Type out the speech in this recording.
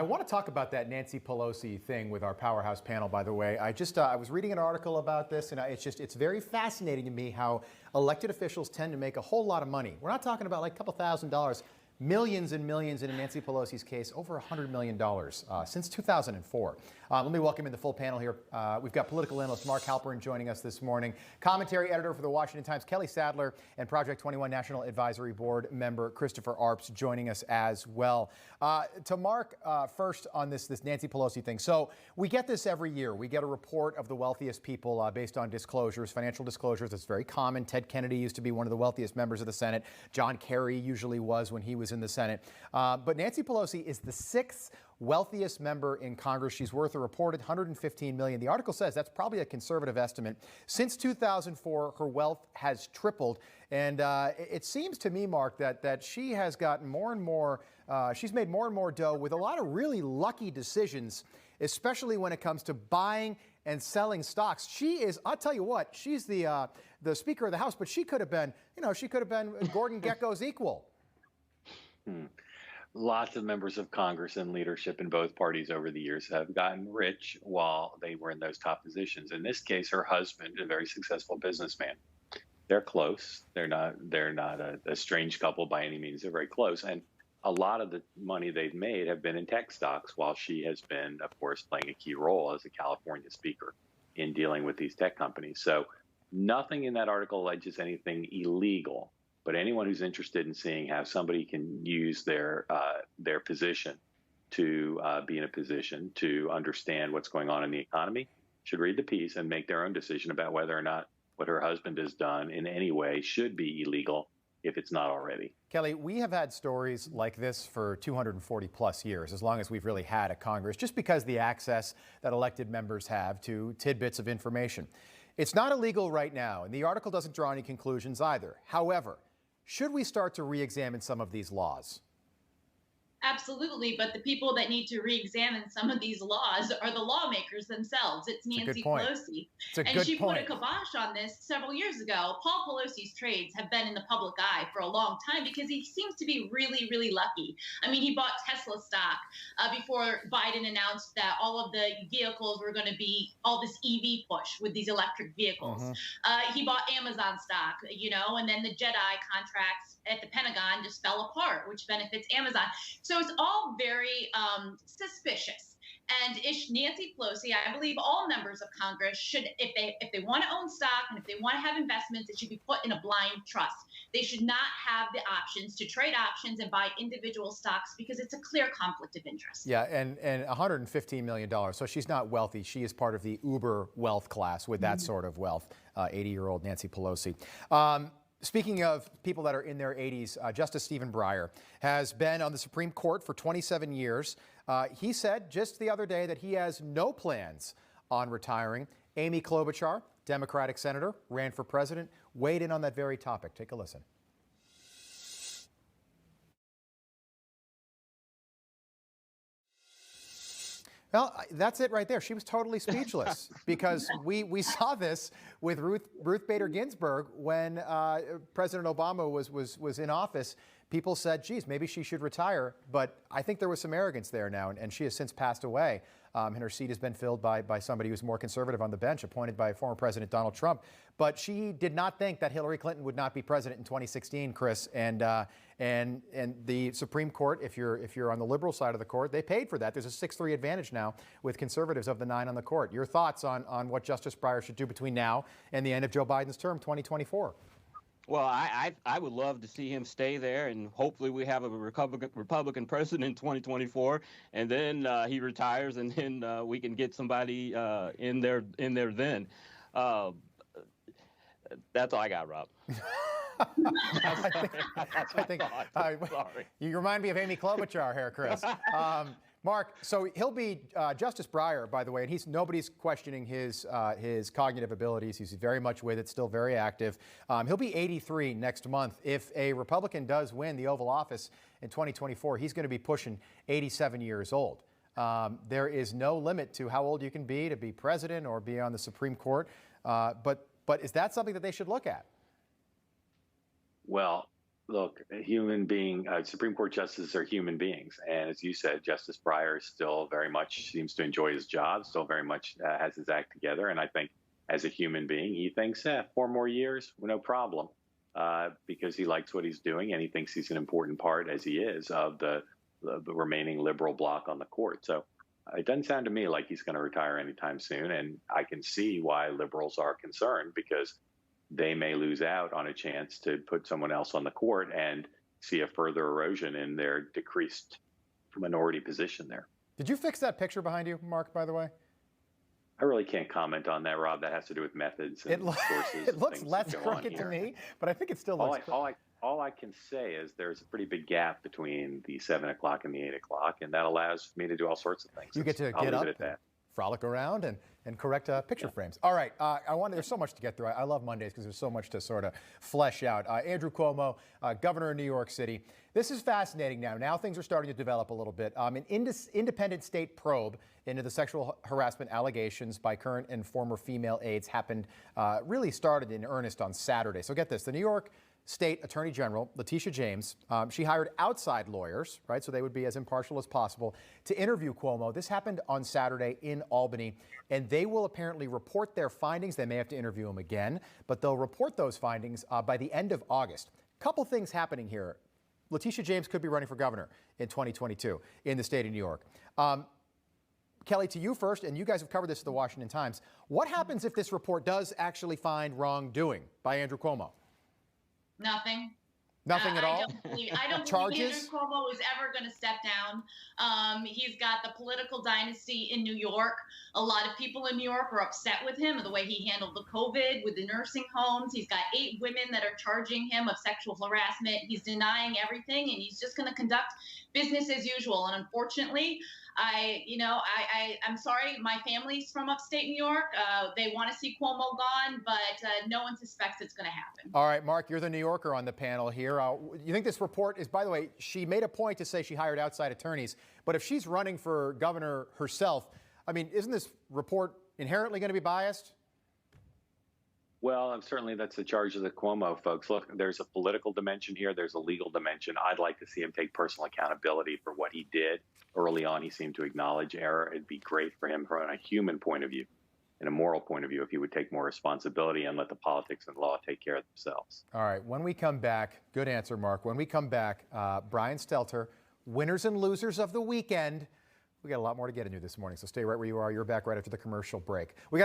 I want to talk about that Nancy Pelosi thing with our powerhouse panel, by the way. I was reading an article about this, and it's very fascinating to me how elected officials tend to make a whole lot of money. We're not talking about like a couple $1,000s, millions and millions, and in Nancy Pelosi's case, over $100 million since 2004. Let me welcome in the full panel here. We've got political analyst Mark Halperin joining us this morning, commentary editor for the Washington Times, Kelly Sadler, and Project 21 National Advisory Board member Christopher Arps joining us as well. To Mark, first on this Nancy Pelosi thing. So we get this every year. We get a report of the wealthiest people based on disclosures, financial disclosures. It's very common. Ted Kennedy used to be one of the wealthiest members of the Senate. John Kerry usually was when he was in the Senate. But Nancy Pelosi is the sixth wealthiest member in Congress. She's worth a reported $115 million. The article says that's probably a conservative estimate. Since 2004, her wealth has tripled. And it seems to me, Mark, that she has gotten more and more, she's made more and more dough with a lot of really lucky decisions, especially when it comes to buying and selling stocks. She is, I'll tell you what, she's the Speaker of the House, but she could have been, she could have been Gordon Gekko's equal. Lots of members of Congress and leadership in both parties over the years have gotten rich while they were in those top positions. In this case, her husband, a very successful businessman. They're close. They're not a strange couple by any means. They're very close. And a lot of the money they've made have been in tech stocks, while she has been, of course, playing a key role as a California speaker in dealing with these tech companies. So nothing in that article alleges anything illegal. But anyone who's interested in seeing how somebody can use their position to be in a position to understand what's going on in the economy should read the piece and make their own decision about whether or not what her husband has done in any way should be illegal if it's not already. Kelly, we have had stories like this for 240 plus years, as long as we've really had a Congress, just because the access that elected members have to tidbits of information. It's not illegal right now, and the article doesn't draw any conclusions either. However, should we start to re-examine some of these laws? Absolutely, but the people that need to re-examine some of these laws are the lawmakers themselves. It's Nancy Pelosi. And she put a kibosh on this several years ago. Paul Pelosi's trades have been in the public eye for a long time because he seems to be really, really lucky. I mean, he bought Tesla stock before Biden announced that all of the vehicles were going to be all this EV push with these electric vehicles. He bought Amazon stock, and then the Jedi contracts at the Pentagon just fell apart, which benefits Amazon. So it's all very suspicious. And Nancy Pelosi, I believe all members of Congress should, if they want to own stock and if they want to have investments, it should be put in a blind trust. They should not have the options to trade options and buy individual stocks because it's a clear conflict of interest. Yeah, and $115 million. So she's not wealthy. She is part of the uber wealth class with that sort of wealth, 80-year-old Nancy Pelosi. Speaking of people that are in their 80s, Justice Stephen Breyer has been on the Supreme Court for 27 years. He said just the other day that he has no plans on retiring. Amy Klobuchar, Democratic senator, ran for president, weighed in on that very topic. Take a listen. Well, that's it right there. She was totally speechless because we saw this with Ruth Bader Ginsburg when President Obama was in office. People said, geez, maybe she should retire. But I think there was some arrogance there now, and she has since passed away. And her seat has been filled by somebody who's more conservative on the bench, appointed by former President Donald Trump. But she did not think that Hillary Clinton would not be president in 2016, Chris. And the Supreme Court, if you're on the liberal side of the court, they paid for that. There's a 6-3 advantage now with conservatives of the 9 on the court. Your thoughts on what Justice Breyer should do between now and the end of Joe Biden's term, 2024? Well, I would love to see him stay there, and hopefully we have a Republican president in 2024, and then he retires, and then we can get somebody in there then. That's all I got, Rob. I think you remind me of Amy Klobuchar here, Chris. Mark, so he'll be Justice Breyer, by the way, and nobody's questioning his cognitive abilities. He's very much with it, still very active. He'll be 83 next month. If a Republican does win the Oval Office in 2024, he's going to be pushing 87 years old. There is no limit to how old you can be to be president or be on the Supreme Court. But is that something that they should look at? Well, Look, a human being, Supreme Court justices are human beings. And as you said, Justice Breyer still very much seems to enjoy his job, still very much has his act together. And I think as a human being, he thinks, 4 more years, no problem, because he likes what he's doing and he thinks he's an important part, as he is, of the remaining liberal bloc on the court. So it doesn't sound to me like he's going to retire anytime soon. And I can see why liberals are concerned, because they may lose out on a chance to put someone else on the court and see a further erosion in their decreased minority position there. Did you fix that picture behind you, Mark, by the way? I really can't comment on that, Rob. That has to do with methods and sources. It looks less crooked to me, but I think it still looks crooked. All I can say is there's a pretty big gap between the 7 o'clock and the 8 o'clock, and that allows me to do all sorts of things. You get to get up and frolic around and correct picture frames. All right, there's so much to get through. I love Mondays because there's so much to sort of flesh out. Andrew Cuomo, governor of New York City. This is fascinating now. Now things are starting to develop a little bit. An independent state probe into the sexual harassment allegations by current and former female aides really started in earnest on Saturday. So get this, the New York State Attorney General, Letitia James, she hired outside lawyers, right, so they would be as impartial as possible, to interview Cuomo. This happened on Saturday in Albany, and they will apparently report their findings. They may have to interview him again, but they'll report those findings by the end of August. Couple things happening here. Letitia James could be running for governor in 2022 in the state of New York. Kelly, to you first, and you guys have covered this at the Washington Times. What happens if this report does actually find wrongdoing by Andrew Cuomo? Nothing. Nothing at all? I don't believe Andrew Cuomo is ever going to step down. He's got the political dynasty in New York. A lot of people in New York are upset with him and the way he handled the COVID with the nursing homes. He's got 8 women that are charging him of sexual harassment. He's denying everything, and he's just going to conduct business as usual. And unfortunately, I'm sorry, my family's from upstate New York. They want to see Cuomo gone, but no one suspects it's going to happen. All right, Mark, you're the New Yorker on the panel here. You think this report is, by the way, she made a point to say she hired outside attorneys, but if she's running for governor herself, I mean, isn't this report inherently going to be biased? Well, certainly that's the charge of the Cuomo folks. Look, there's a political dimension here. There's a legal dimension. I'd like to see him take personal accountability for what he did. Early on, he seemed to acknowledge error. It'd be great for him from a human point of view and a moral point of view if he would take more responsibility and let the politics and law take care of themselves. All right. When we come back, good answer, Mark. When we come back, Brian Stelter, winners and losers of the weekend. We got a lot more to get into this morning, so stay right where you are. You're back right after the commercial break.